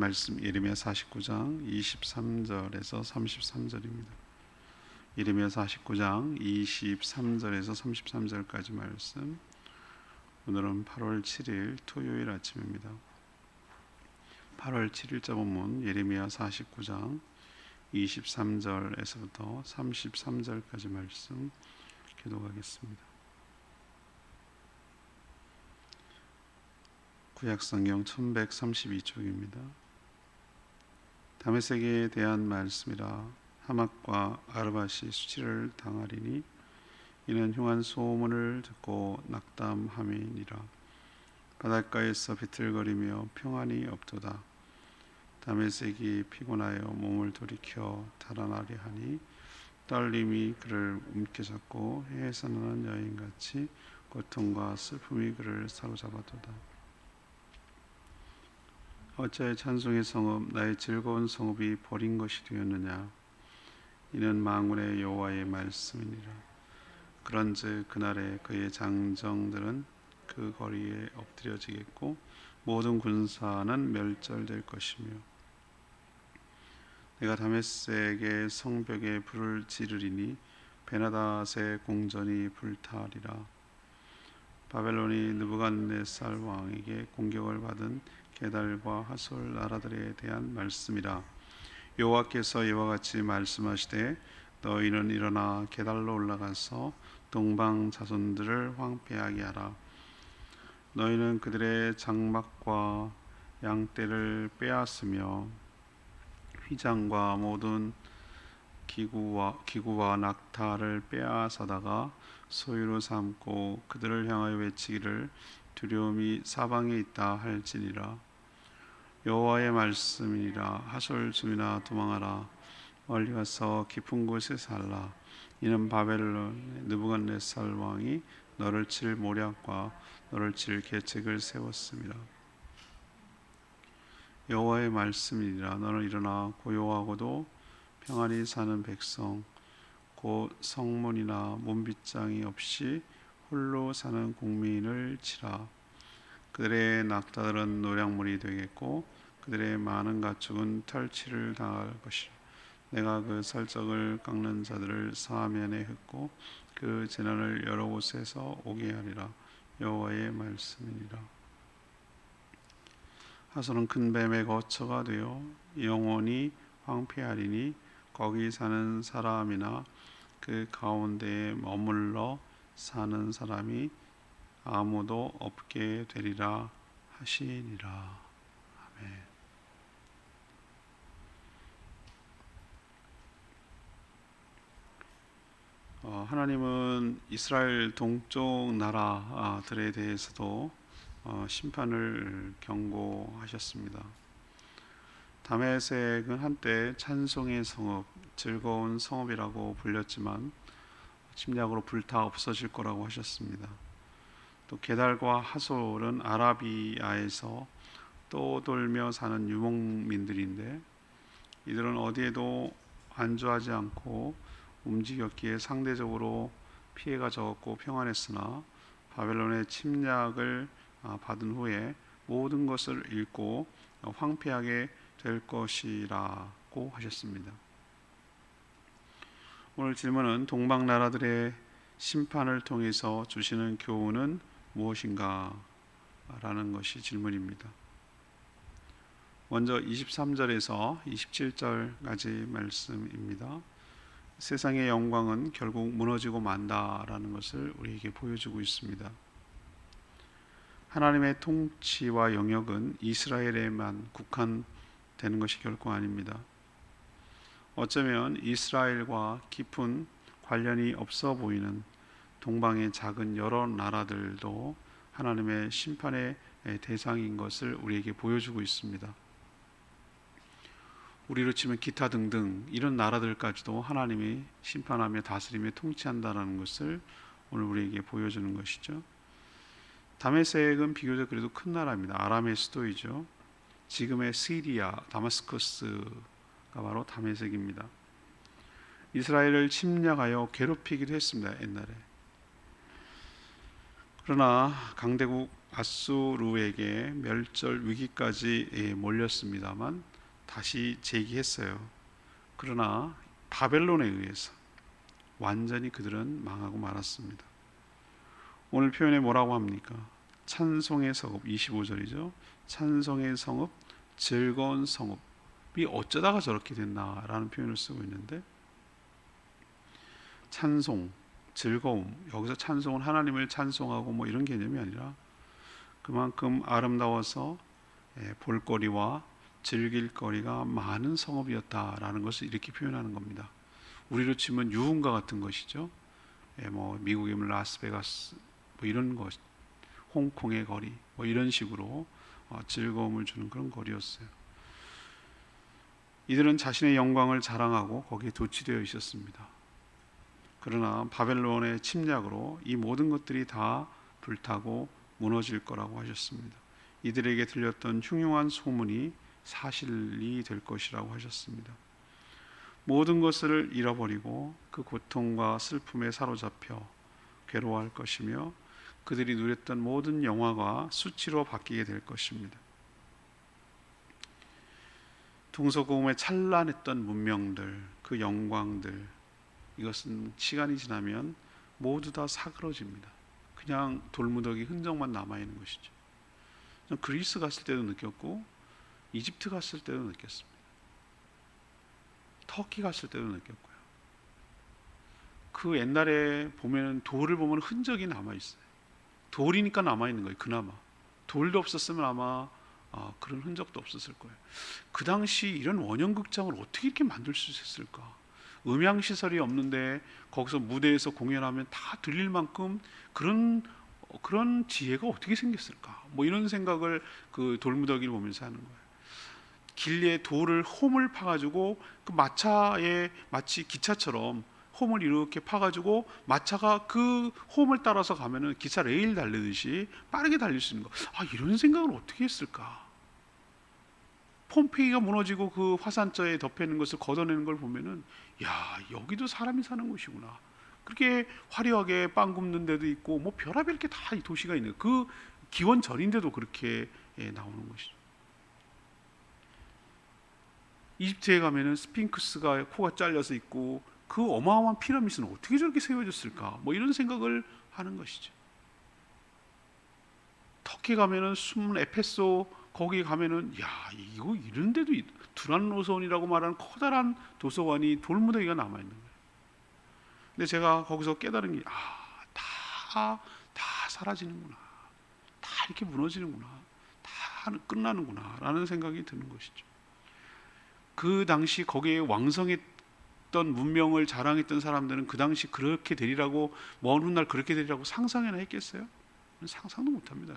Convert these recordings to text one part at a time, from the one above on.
말씀 예레미야 49장 23절에서 33절입니다. 예레미야 49장 23절에서 33절까지 말씀. 오늘은 8월 7일 토요일 아침입니다. 8월 7일자 본문 예레미야 49장 23절에서부터 33절까지 말씀 교독하겠습니다. 구약성경 1132쪽입니다. 다메섹에 대한 말씀이라. 하맛과 아르밧이 수치를 당하리니 이는 흉한 소문을 듣고 낙담함이니라. 바닷가에서 비틀거리며 평안이 없도다. 다메섹이 피곤하여 몸을 돌이켜 달아나려 하니 떨림이 그를 움켜잡고 해에서 나는 여인같이 고통과 슬픔이 그를 사로잡아도다. 어찌하여 찬송의 성읍 나의 즐거운 성읍이 버린 것이 되었느냐. 이는 만군의 여호와의 말씀이니라. 그런즉 그날에 그의 장정들은 그 거리에 엎드려지겠고 모든 군사는 멸절될 것이며 내가 다메섹의 성벽에 불을 지르리니 베나닷의 궁전이 불타리라. 바벨론이 느부갓네살 왕에게 공격을 받은 게달과 하솔 나라들에 대한 말씀이라. 여호와께서 이와 같이 말씀하시되 너희는 일어나 게달로 올라가서 동방 자손들을 황폐하게 하라. 너희는 그들의 장막과 양떼를 빼앗으며 휘장과 모든 기구와 낙타를 빼앗아다가 소유로 삼고 그들을 향하여 외치기를 두려움이 사방에 있다 할지니라. 여호와의 말씀이니라. 하솔 주민아 도망하라. 멀리 가서 깊은 곳에 살라. 이는 바벨론 느부갓네살 왕이 너를 칠 모략과 너를 칠 계책을 세웠습니다. 여호와의 말씀이니라. 너는 일어나 고요하고도 평안히 사는 백성 곧 성문이나 문빗장이 없이 홀로 사는 국민을 치라. 그들의 낙타들은 노략물이 되겠고 그들의 많은 가축은 탈취를 당할 것이라. 내가 그 살적을 깎는 자들을 사면에 흩고 그 재난을 여러 곳에서 오게 하리라. 여호와의 말씀이니라. 하솔은 큰 뱀의 거처가 되어 영원히 황폐하리니 거기 사는 사람이나 그 가운데에 머물러 사는 사람이 아무도 없게 되리라 하시니라. 아멘. 하나님은 이스라엘 동쪽 나라들에 대해서도 심판을 경고하셨습니다. 다메섹은 한때 찬송의 성읍, 즐거운 성읍이라고 불렸지만 침략으로 불타 없어질 거라고 하셨습니다. 또 게달과 하솔은 아라비아에서 떠돌며 사는 유목민들인데 이들은 어디에도 안주하지 않고 움직였기에 상대적으로 피해가 적었고 평안했으나 바벨론의 침략을 받은 후에 모든 것을 잃고 황폐하게 될 것이라고 하셨습니다. 오늘 질문은 동방 나라들의 심판을 통해서 주시는 교훈은 무엇인가? 라는 것이 질문입니다. 먼저 23절에서 27절까지 말씀입니다. 세상의 영광은 결국 무너지고 만다라는 것을 우리에게 보여주고 있습니다. 하나님의 통치와 영역은 이스라엘에만 국한되는 것이 결코 아닙니다. 어쩌면 이스라엘과 깊은 관련이 없어 보이는 동방의 작은 여러 나라들도 하나님의 심판의 대상인 것을 우리에게 보여주고 있습니다. 우리로 치면 기타 등등 이런 나라들까지도 하나님이 심판하며 다스리며 통치한다는 것을 오늘 우리에게 보여주는 것이죠. 다메섹은 비교적 그래도 큰 나라입니다. 아람의 수도이죠. 지금의 시리아 다마스커스가 바로 다메섹입니다. 이스라엘을 침략하여 괴롭히기도 했습니다. 옛날에. 그러나 강대국 아수르에게 멸절 위기까지 몰렸습니다만 다시 재기했어요. 그러나 바벨론에 의해서 완전히 그들은 망하고 말았습니다. 오늘 표현에 뭐라고 합니까? 찬송의 성읍, 25절이죠. 찬송의 성읍, 즐거운 성읍이 어쩌다가 저렇게 됐나라는 표현을 쓰고 있는데, 찬송, 즐거움, 여기서 찬송은 하나님을 찬송하고 뭐 이런 개념이 아니라 그만큼 아름다워서 볼거리와 즐길 거리가 많은 성읍이었다라는 것을 이렇게 표현하는 겁니다. 우리로 치면 유흥가 같은 것이죠. 뭐 미국의 라스베가스 뭐 이런 것, 홍콩의 거리 뭐 이런 식으로 즐거움을 주는 그런 거리였어요. 이들은 자신의 영광을 자랑하고 거기에 도취되어 있었습니다. 그러나 바벨론의 침략으로 이 모든 것들이 다 불타고 무너질 거라고 하셨습니다. 이들에게 들렸던 흉흉한 소문이 사실이 될 것이라고 하셨습니다. 모든 것을 잃어버리고 그 고통과 슬픔에 사로잡혀 괴로워할 것이며 그들이 누렸던 모든 영화가 수치로 바뀌게 될 것입니다. 동서고금에 찬란했던 문명들, 그 영광들, 이것은 시간이 지나면 모두 다 사그러집니다. 그냥 돌무더기 흔적만 남아있는 것이죠. 그리스 갔을 때도 느꼈고 이집트 갔을 때도 느꼈습니다. 터키 갔을 때도 느꼈고요. 그 옛날에 보면 돌을 보면 흔적이 남아있어요. 돌이니까 남아있는 거예요. 그나마 돌도 없었으면 아마 그런 흔적도 없었을 거예요. 그 당시 이런 원형극장을 어떻게 이렇게 만들 수 있었을까? 음향시설이 없는데 거기서 무대에서 공연하면 다 들릴 만큼 그런 지혜가 어떻게 생겼을까? 뭐 이런 생각을 그 돌무더기를 보면서 하는 거예요. 길리에 돌을 홈을 파가지고 그 마차에 마치 기차처럼 홈을 이렇게 파가지고 마차가 그 홈을 따라서 가면은 기차 레일 달리듯이 빠르게 달릴 수 있는 거. 이런 생각을 어떻게 했을까? 폼페이가 무너지고 그 화산저에 덮여 있는 것을 걷어내는 걸 보면은 여기도 사람이 사는 곳이구나. 그렇게 화려하게 빵 굽는 데도 있고 뭐 별의별 게 다 이 도시가 있는 그 기원전인데도 그렇게 나오는 것이죠. 이집트에 가면은 스핑크스가 코가 잘려서 있고 그 어마어마한 피라미드는 어떻게 저렇게 세워졌을까? 뭐 이런 생각을 하는 것이죠. 터키 가면은 숨은 에페소 거기 가면은 이거 이런데도 두란노선이라고 말하는 커다란 도서관이 돌무더기가 남아 있는 거예요. 근데 제가 거기서 깨달은 게 다 사라지는구나. 다 이렇게 무너지는구나. 다 끝나는구나 라는 생각이 드는 것이죠. 그 당시 거기에 왕성했던 문명을 자랑했던 사람들은 그 당시 그렇게 되리라고 먼 훗날 그렇게 되리라고 상상이나 했겠어요? 상상도 못합니다.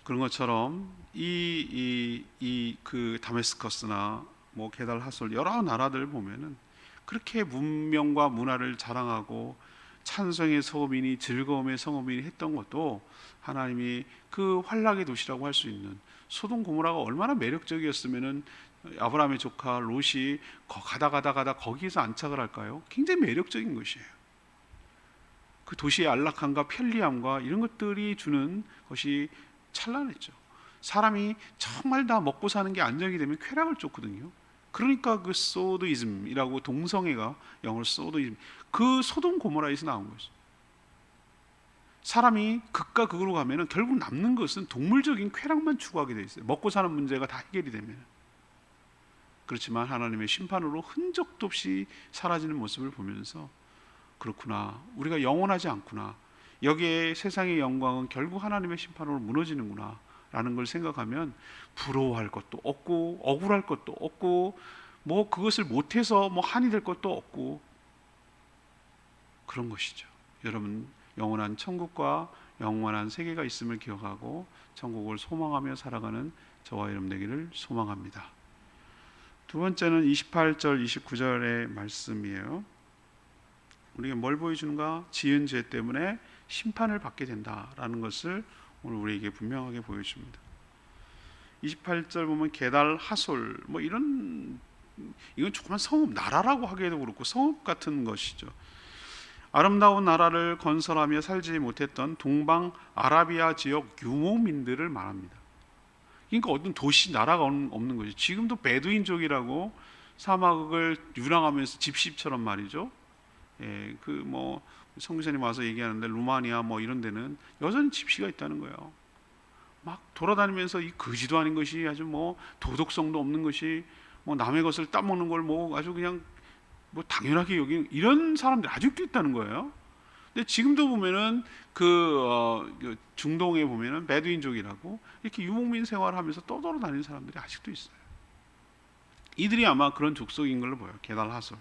그런 것처럼 그 다메스커스나 뭐 게달 하솔 여러 나라들 보면은 그렇게 문명과 문화를 자랑하고 찬송의 성읍이니 즐거움의 성읍이니 했던 것도 하나님이 그 환락의 도시라고 할 수 있는 소돔 고모라가 얼마나 매력적이었으면은 아브라함의 조카 롯이 가다 거기에서 안착을 할까요? 굉장히 매력적인 것이에요. 그 도시의 안락함과 편리함과 이런 것들이 주는 것이 찬란했죠. 사람이 정말 다 먹고 사는 게 안정이 되면 쾌락을 쫓거든요. 그러니까 그 소도이즘이라고 동성애가 영어로 소도이즘, 그 소돔 고모라에서 나온 거죠. 사람이 극과 극으로 가면은 결국 남는 것은 동물적인 쾌락만 추구하게 돼 있어요. 먹고 사는 문제가 다 해결이 되면. 그렇지만 하나님의 심판으로 흔적도 없이 사라지는 모습을 보면서 그렇구나, 우리가 영원하지 않구나, 여기에 세상의 영광은 결국 하나님의 심판으로 무너지는구나 라는 걸 생각하면 부러워할 것도 없고 억울할 것도 없고 뭐 그것을 못해서 뭐 한이 될 것도 없고 그런 것이죠. 여러분, 영원한 천국과 영원한 세계가 있음을 기억하고 천국을 소망하며 살아가는 저와 여러분 되기를 소망합니다. 두 번째는 28절 29절의 말씀이에요. 우리가 뭘 보여주는가? 지은 죄 때문에 심판을 받게 된다라는 것을 오늘 우리에게 분명하게 보여줍니다. 28절 보면 게달 하솔 뭐 이건 조그만 성읍, 나라라고 하기에도 그렇고 성읍 같은 것이죠. 아름다운 나라를 건설하며 살지 못했던 동방 아라비아 지역 유목민들을 말합니다. 그러니까 어떤 도시 나라가 없는 거죠. 지금도 베두인족이라고 사막을 유랑하면서 집시처럼 말이죠. 예, 그 뭐 성교사님 와서 얘기하는데 루마니아 뭐 이런 데는 여전히 집시가 있다는 거예요. 막 돌아다니면서 이 거지도 아닌 것이 아주 뭐 도덕성도 없는 것이 뭐 남의 것을 따먹는 걸 뭐 아주 그냥 뭐 당연하게 여기는 이런 사람들이 아직도 있다는 거예요. 근데 지금도 보면은 그 중동에 보면은 베두인족이라고 이렇게 유목민 생활하면서 떠돌아다니는 사람들이 아직도 있어요. 이들이 아마 그런 족속인 걸로 보여요. 게달 하솔.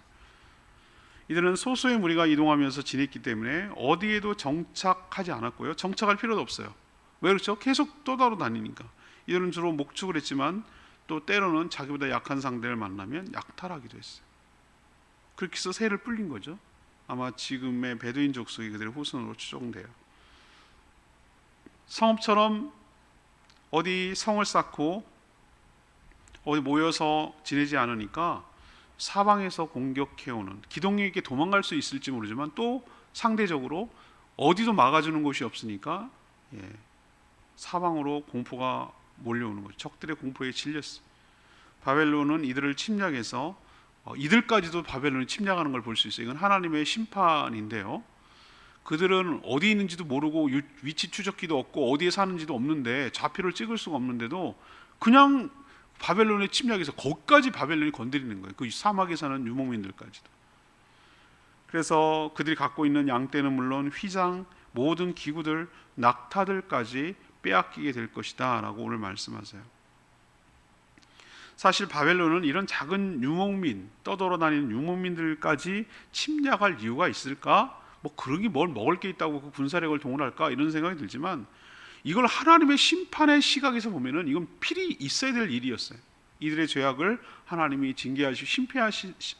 이들은 소수의 무리가 이동하면서 지냈기 때문에 어디에도 정착하지 않았고요. 정착할 필요도 없어요. 왜 그렇죠? 계속 떠돌아다니니까. 이들은 주로 목축을 했지만 또 때로는 자기보다 약한 상대를 만나면 약탈하기도 했어요. 그렇게 해서 새를 불린 거죠. 아마 지금의 베두인 족속이 그들의 후손으로 추정돼요. 성읍처럼 어디 성을 쌓고 어디 모여서 지내지 않으니까 사방에서 공격해오는, 기동력 있게 도망갈 수 있을지 모르지만 또 상대적으로 어디도 막아주는 곳이 없으니까 사방으로 공포가 몰려오는 거죠. 적들의 공포에 질렸어요. 바벨론은 이들을 침략해서 이들까지도 바벨론이 침략하는 걸 볼 수 있어요. 이건 하나님의 심판인데요. 그들은 어디 있는지도 모르고 위치 추적기도 없고 어디에 사는지도 없는데 좌표를 찍을 수가 없는데도 그냥 바벨론의 침략에서 거기까지 바벨론이 건드리는 거예요. 그 사막에 사는 유목민들까지도. 그래서 그들이 갖고 있는 양떼는 물론 휘장, 모든 기구들, 낙타들까지 빼앗기게 될 것이다 라고 오늘 말씀하세요. 사실 바벨론은 이런 작은 유목민, 떠돌아다니는 유목민들까지 침략할 이유가 있을까? 뭐 그러기 뭘 먹을 게 있다고 그 군사력을 동원할까? 이런 생각이 들지만 이걸 하나님의 심판의 시각에서 보면은 이건 필히 있어야 될 일이었어요. 이들의 죄악을 하나님이 징계하시고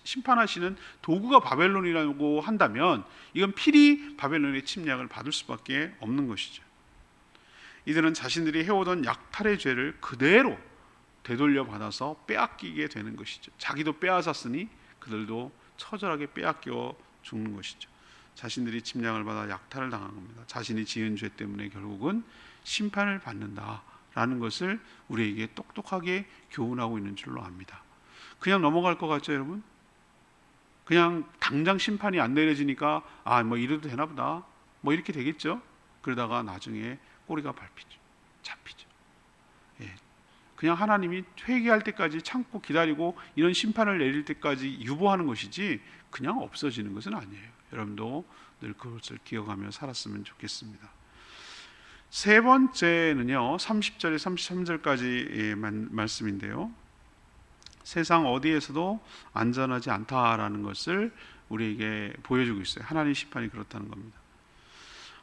심판하시는 도구가 바벨론이라고 한다면 이건 필히 바벨론의 침략을 받을 수밖에 없는 것이죠. 이들은 자신들이 해오던 약탈의 죄를 그대로 되돌려 받아서 빼앗기게 되는 것이죠. 자기도 빼앗았으니 그들도 처절하게 빼앗겨 죽는 것이죠. 자신들이 침략을 받아 약탈을 당한 겁니다. 자신이 지은 죄 때문에 결국은 심판을 받는다라는 것을 우리에게 똑똑하게 교훈하고 있는 줄로 압니다. 그냥 넘어갈 것 같죠, 여러분? 그냥 당장 심판이 안 내려지니까 뭐 이래도 되나 보다 뭐 이렇게 되겠죠. 그러다가 나중에 꼬리가 잡히죠. 그냥 하나님이 회개할 때까지 참고 기다리고 이런 심판을 내릴 때까지 유보하는 것이지 그냥 없어지는 것은 아니에요. 여러분도 늘 그것을 기억하며 살았으면 좋겠습니다. 세 번째는요, 30절에 33절까지 말씀인데요, 세상 어디에서도 안전하지 않다라는 것을 우리에게 보여주고 있어요. 하나님의 심판이 그렇다는 겁니다.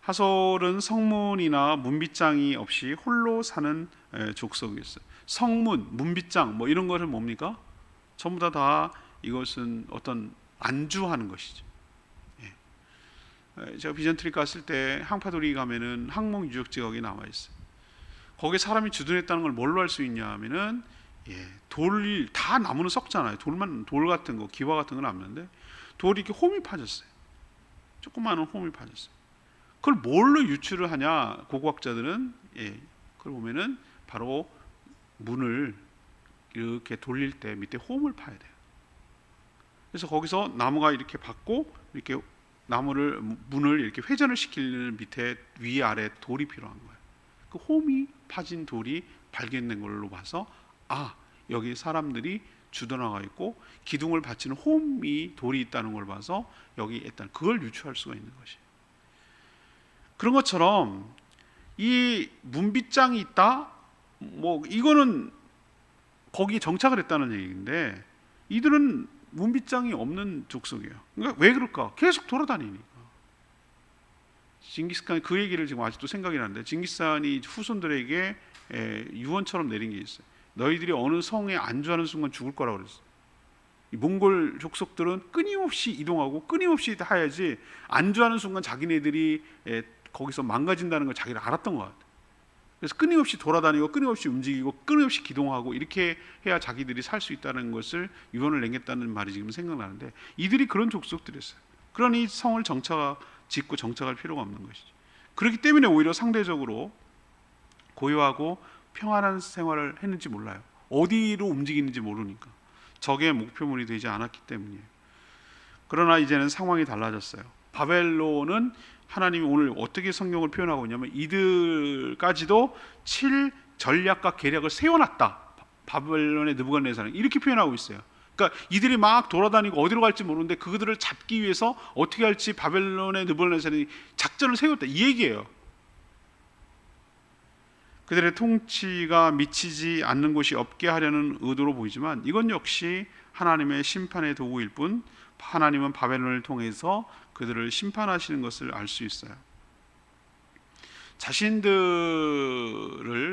하솔은 성문이나 문빗장이 없이 홀로 사는 족속이었어요. 성문, 문빗장 뭐 이런 것을 뭡니까? 전부 다 이것은 어떤 안주하는 것이죠. 제가 비전트리 갔을 때 항파도리 가면은 항목 유적지 거기 나와 있어요. 거기에 사람이 주둔했다는 걸 뭘로 알 수 있냐 하면은 돌 다 나무는 썩잖아요. 돌 같은 거, 기와 같은 건 남는데 돌이 이렇게 홈이 파졌어요. 조그마한 홈이 파졌어요. 그걸 뭘로 유추를 하냐? 고고학자들은 그걸 보면은 바로 문을 이렇게 돌릴 때 밑에 홈을 파야 돼요. 그래서 거기서 나무가 이렇게 받고 이렇게 문을 이렇게 회전을 시키는 밑에 위아래 돌이 필요한 거예요. 그 홈이 파진 돌이 발견된 걸로 봐서 여기 사람들이 주둔하고 있고 기둥을 받치는 홈이 돌이 있다는 걸 봐서 여기 있다는 그걸 유추할 수가 있는 것이에요. 그런 것처럼 이 문빗장이 있다, 뭐 이거는 거기에 정착을 했다는 얘기인데 이들은 문빗장이 없는 족속이에요. 그러니까 왜 그럴까? 계속 돌아다니니까. 징기스칸이 그 얘기를 지금 아직도 생각이 나는데, 징기스칸이 후손들에게 유언처럼 내린 게 있어요. 너희들이 어느 성에 안주하는 순간 죽을 거라고 그랬어요. 이 몽골 족속들은 끊임없이 이동하고 끊임없이 해야지 안주하는 순간 자기네들이 거기서 망가진다는 걸 자기를 알았던 것 같아요. 그래서 끊임없이 돌아다니고 끊임없이 움직이고 끊임없이 기동하고 이렇게 해야 자기들이 살 수 있다는 것을 유언을 남겼다는 말이 지금 생각나는데 이들이 그런 족속들이었어요. 그러니 성을 짓고 정착할 필요가 없는 것이죠. 그렇기 때문에 오히려 상대적으로 고요하고 평안한 생활을 했는지 몰라요. 어디로 움직이는지 모르니까. 적의 목표물이 되지 않았기 때문이에요. 그러나 이제는 상황이 달라졌어요. 바벨론은 하나님이 오늘 어떻게 성경을 표현하고 있냐면 이들까지도 칠 전략과 계략을 세워놨다. 바벨론의 느부갓네살은 이렇게 표현하고 있어요. 그러니까 이들이 막 돌아다니고 어디로 갈지 모르는데 그들을 잡기 위해서 어떻게 할지 바벨론의 느부갓네살이 작전을 세웠다, 이 얘기예요. 그들의 통치가 미치지 않는 곳이 없게 하려는 의도로 보이지만 이건 역시 하나님의 심판의 도구일 뿐, 하나님은 바벨론을 통해서 그들을 심판하시는 것을 알 수 있어요. 자신들을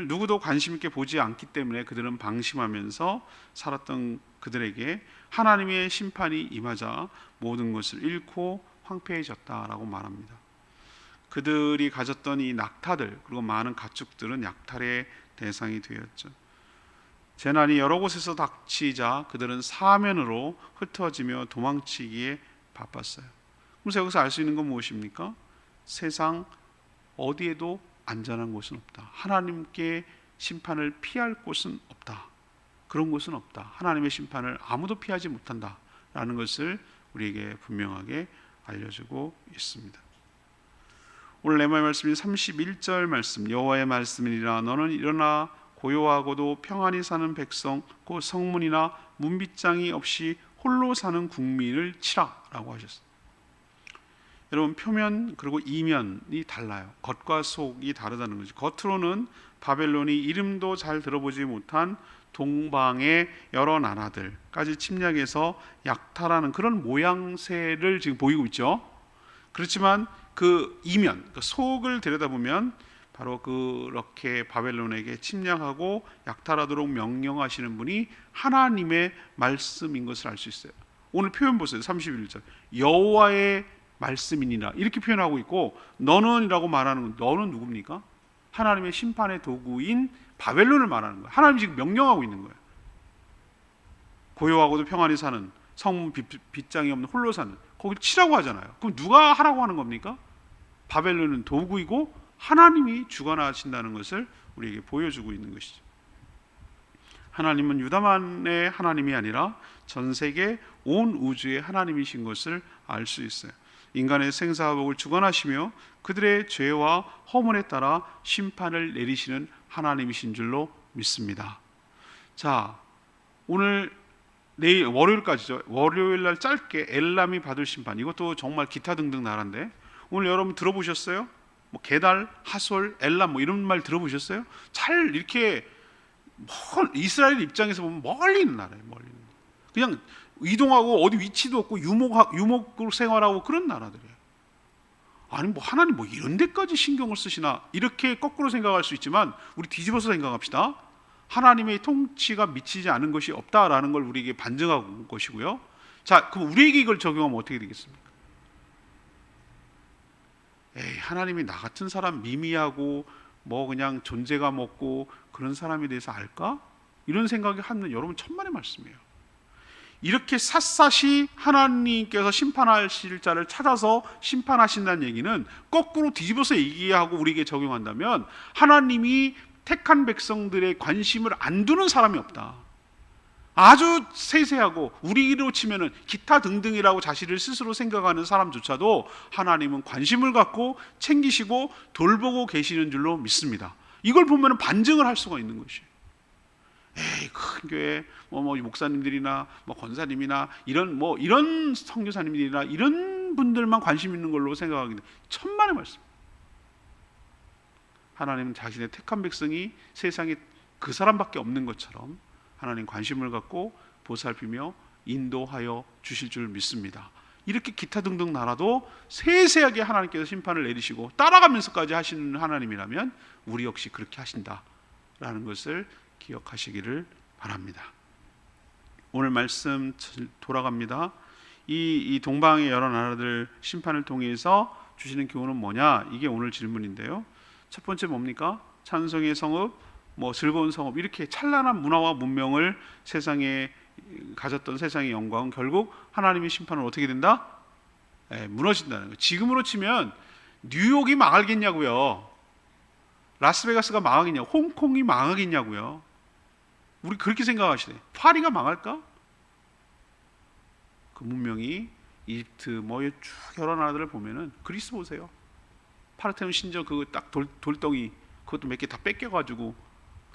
누구도 관심 있게 보지 않기 때문에 그들은 방심하면서 살았던 그들에게 하나님의 심판이 임하자 모든 것을 잃고 황폐해졌다라고 말합니다. 그들이 가졌던 이 낙타들 그리고 많은 가축들은 약탈의 대상이 되었죠. 재난이 여러 곳에서 닥치자 그들은 사면으로 흩어지며 도망치기에 바빴어요. 그래서 여기서 알 수 있는 건 무엇입니까? 세상 어디에도 안전한 곳은 없다. 하나님께 심판을 피할 곳은 없다. 그런 곳은 없다. 하나님의 심판을 아무도 피하지 못한다 라는 것을 우리에게 분명하게 알려주고 있습니다. 오늘 레마의 말씀이 31절 말씀, 여호와의 말씀이니라 너는 일어나 고요하고도 평안히 사는 백성 곧 성문이나 문빗장이 없이 홀로 사는 국민을 치라 라고 하셨습니다. 여러분, 표면 그리고 이면이 달라요. 겉과 속이 다르다는 거죠. 겉으로는 바벨론이 이름도 잘 들어보지 못한 동방의 여러 나라들까지 침략해서 약탈하는 그런 모양새를 지금 보이고 있죠. 그렇지만 그 이면, 그 속을 들여다보면 바로 그렇게 바벨론에게 침략하고 약탈하도록 명령하시는 분이 하나님의 말씀인 것을 알 수 있어요. 오늘 표현 보세요. 31절 여호와의 말씀이니라 이렇게 표현하고 있고, 너는 이라고 말하는 건 너는 누굽니까? 하나님의 심판의 도구인 바벨론을 말하는 거예요. 하나님이 지금 명령하고 있는 거예요. 고요하고도 평안히 사는 성문 빗장이 없는 홀로 사는, 거기 치라고 하잖아요. 그럼 누가 하라고 하는 겁니까? 바벨론은 도구이고 하나님이 주관하신다는 것을 우리에게 보여주고 있는 것이죠. 하나님은 유다만의 하나님이 아니라 전 세계 온 우주의 하나님이신 것을 알 수 있어요. 인간의 생사화복을 주관하시며 그들의 죄와 허물에 따라 심판을 내리시는 하나님이신 줄로 믿습니다. 자, 오늘 내일 월요일까지죠. 월요일 날 짧게 엘람이 받을 심판, 이것도 정말 기타 등등 나라인데 오늘 여러분 들어보셨어요? 뭐 게달, 하솔, 엘람 뭐 이런 말 들어보셨어요? 잘 이렇게 이스라엘 입장에서 보면 멀리 있는 나라예요. 멀리 있는. 그냥 이동하고 어디 위치도 없고 유목으로 생활하고 그런 나라들이에요. 아니 뭐 하나님 뭐 이런 데까지 신경을 쓰시나, 이렇게 거꾸로 생각할 수 있지만 우리 뒤집어서 생각합시다. 하나님의 통치가 미치지 않은 것이 없다라는 걸 우리에게 반증하고 것이고요. 자, 그럼 우리에게 이걸 적용하면 어떻게 되겠습니까? 에이, 하나님이 나 같은 사람 미미하고 뭐 그냥 존재감 없고 그런 사람에 대해서 알까? 이런 생각이 하는 여러분 천만의 말씀이에요. 이렇게 샅샅이 하나님께서 심판하실 자를 찾아서 심판하신다는 얘기는 거꾸로 뒤집어서 얘기하고 우리에게 적용한다면 하나님이 택한 백성들의 관심을 안 두는 사람이 없다. 아주 세세하고 우리로 치면은 기타 등등이라고 자신을 스스로 생각하는 사람조차도 하나님은 관심을 갖고 챙기시고 돌보고 계시는 줄로 믿습니다. 이걸 보면 반증을 할 수가 있는 것이에요. 에이, 큰 교회 뭐 목사님들이나 뭐 권사님이나 이런 선교사님들이나 이런 분들만 관심 있는 걸로 생각하기 천만의 말씀. 하나님은 자신의 택한 백성이 세상에 그 사람밖에 없는 것처럼 하나님 관심을 갖고 보살피며 인도하여 주실 줄 믿습니다. 이렇게 기타 등등 나라도 세세하게 하나님께서 심판을 내리시고 따라가면서까지 하시는 하나님이라면 우리 역시 그렇게 하신다라는 것을 기억하시기를 바랍니다. 오늘 말씀 돌아갑니다. 이 동방의 여러 나라들 심판을 통해서 주시는 교훈은 뭐냐? 이게 오늘 질문인데요. 첫 번째 뭡니까? 찬송의 성읍, 뭐 즐거운 성읍, 이렇게 찬란한 문화와 문명을 세상에 가졌던 세상의 영광은 결국 하나님의 심판은 어떻게 된다? 무너진다는 거예요. 지금으로 치면 뉴욕이 망하겠냐고요. 라스베가스가 망하겠냐고, 홍콩이 망하겠냐고요. 우리 그렇게 생각하시네. 파리가 망할까? 그 문명이 이집트 쭉 여러 나라들을 보면은, 그리스 보세요. 파르테논 신전 그 딱 돌덩이 그것도 몇 개 다 뺏겨가지고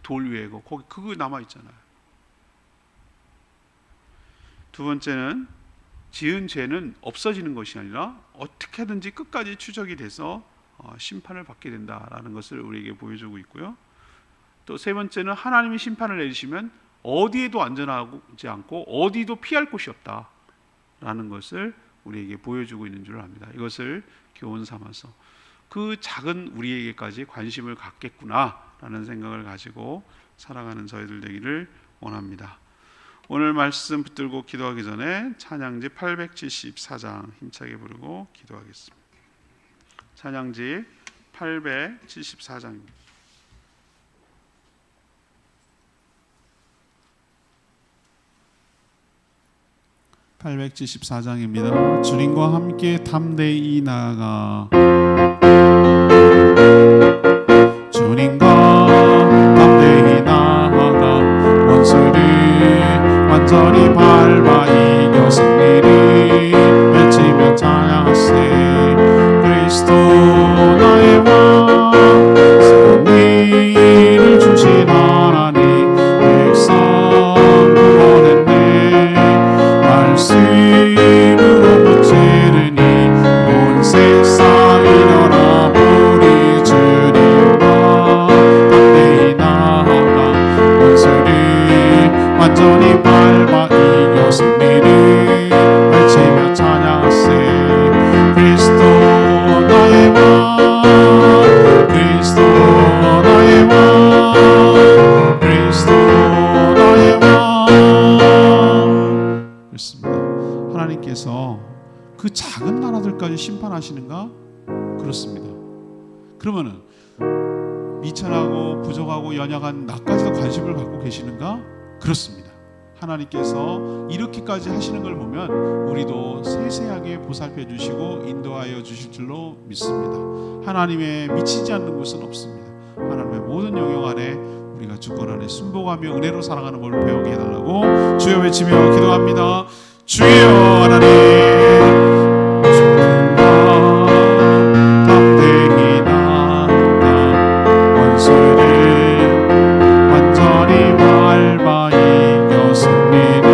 돌 위에 거기 그거 남아 있잖아요. 두 번째는 지은 죄는 없어지는 것이 아니라 어떻게든지 끝까지 추적이 돼서 심판을 받게 된다라는 것을 우리에게 보여주고 있고요. 또 세 번째는 하나님이 심판을 내리시면 어디에도 안전하지 않고 어디도 피할 곳이 없다라는 것을 우리에게 보여주고 있는 줄 압니다. 이것을 교훈 삼아서 그 작은 우리에게까지 관심을 갖겠구나라는 생각을 가지고 살아가는 저희들 되기를 원합니다. 오늘 말씀 붙들고 기도하기 전에 찬양지 874장 힘차게 부르고 기도하겠습니다. 찬양지 874장입니다. (874장입니다) 주님과 함께 담대히 나아가 주님과 담대히 나아가 원수를 완전히 밟아 이겨 승리를 외치며 찬양하세. 그리스도 나의 왕 승리를 주신 하나님 백성 구원했네. 말씀으로 붙이르니 온 세상 이려라 우리 주님과 담대히 나아가 원수를 완전히 밟아 이겨 승리를 외치며 찬양하세. 그리스도 나의 왕 그리스도 나의 왕 그리스도 나의 왕. 그렇습니다. 하나님께서 그 작은 나라들까지 심판하시는가? 그렇습니다. 그러면은 미천하고 부족하고 연약한 나까지도 관심을 갖고 계시는가? 그렇습니다. 하나님께서 이렇게까지 하시는 걸 보면 우리도 세세하게 보살펴 주시고 인도하여 주실 줄로 믿습니다. 하나님의 미치지 않는 곳은 없습니다. 하나님의 모든 영역 안에 우리가 주권 안에 순복하며 은혜로 살아가는 법을 배우게 해달라고 주여 외치며 기도합니다. 주여 하나님 주님과 담대히 나아가 원수를 완전히 밟아 이겨 승리를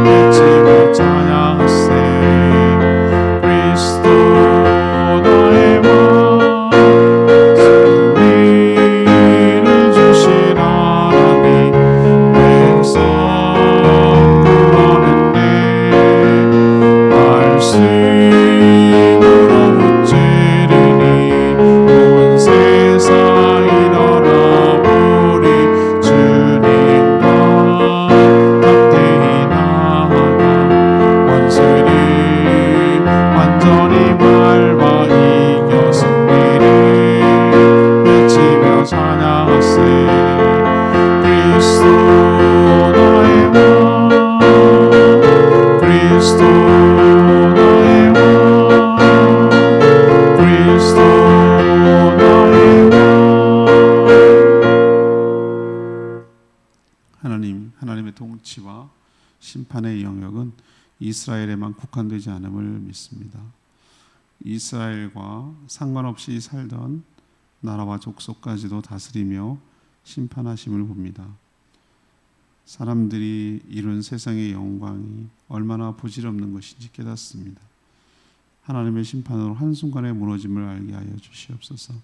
외치며 찬양하세. 그리스도 나의 왕 승리를 주신 하나님 백성 구원했네. 말씀으로 무찌르니 온 세상 일어나 우리 주님과 담대히 나아가 원수를 완전히 밟아 이겨 승리를 외치며 찬양하세. 그리스도 나의 왕 그리스도 나의 왕 그리스도 나의 왕. 하나님의 통치와 심판의 영역은 이스라엘에만 국한되지 않음을 믿습니다. 이스라엘과 상관없이 살던 나라와 족속까지도 다스리며 심판하심을 봅니다. 사람들이 이룬 세상의 영광이 얼마나 부질없는 것인지 깨닫습니다. 하나님의 심판으로 한순간에 무너짐을 알게 하여 주시옵소서.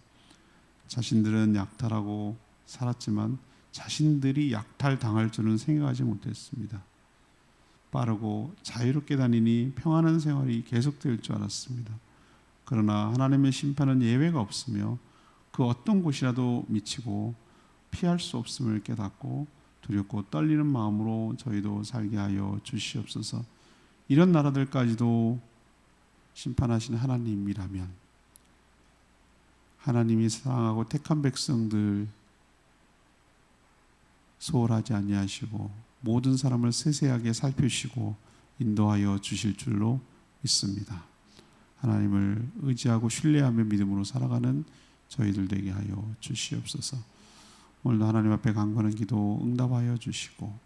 자신들은 약탈하고 살았지만 자신들이 약탈당할 줄은 생각하지 못했습니다. 빠르고 자유롭게 다니니 평안한 생활이 계속될 줄 알았습니다. 그러나 하나님의 심판은 예외가 없으며 그 어떤 곳이라도 미치고 피할 수 없음을 깨닫고 두렵고 떨리는 마음으로 저희도 살게 하여 주시옵소서. 이런 나라들까지도 심판하신 하나님이라면 하나님이 사랑하고 택한 백성들 소홀하지 아니하시고 모든 사람을 세세하게 살피시고 인도하여 주실 줄로 있습니다. 하나님을 의지하고 신뢰하며 믿음으로 살아가는 저희들 되게 하여 주시옵소서. 오늘도 하나님 앞에 간구하는 기도 응답하여 주시고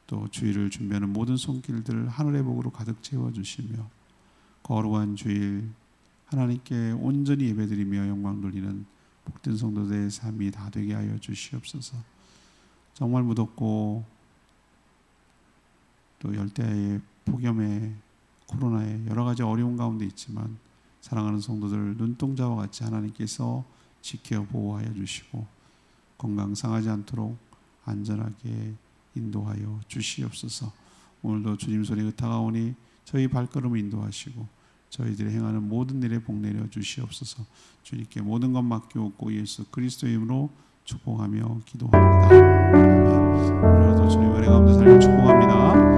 또 주일을 준비하는 모든 손길들 하늘의 복으로 가득 채워주시며 거룩한 주일 하나님께 온전히 예배드리며 영광 돌리는 복된 성도들의 삶이 다 되게 하여 주시옵소서. 정말 무덥고 또 열대야의 폭염에 코로나에 여러 가지 어려운 가운데 있지만 사랑하는 성도들 눈동자와 같이 하나님께서 지켜 보호하여 주시고 건강 상하지 않도록 안전하게 인도하여 주시옵소서. 오늘도 주님 손에 의탁하오니 저희 발걸음을 인도하시고 저희들이 행하는 모든 일에 복 내려 주시옵소서. 주님께 모든 것 맡기옵고 예수 그리스도의 이름으로 축복하며 기도합니다. 아멘. 오늘도 주님 은혜 가운데 살려 축복합니다.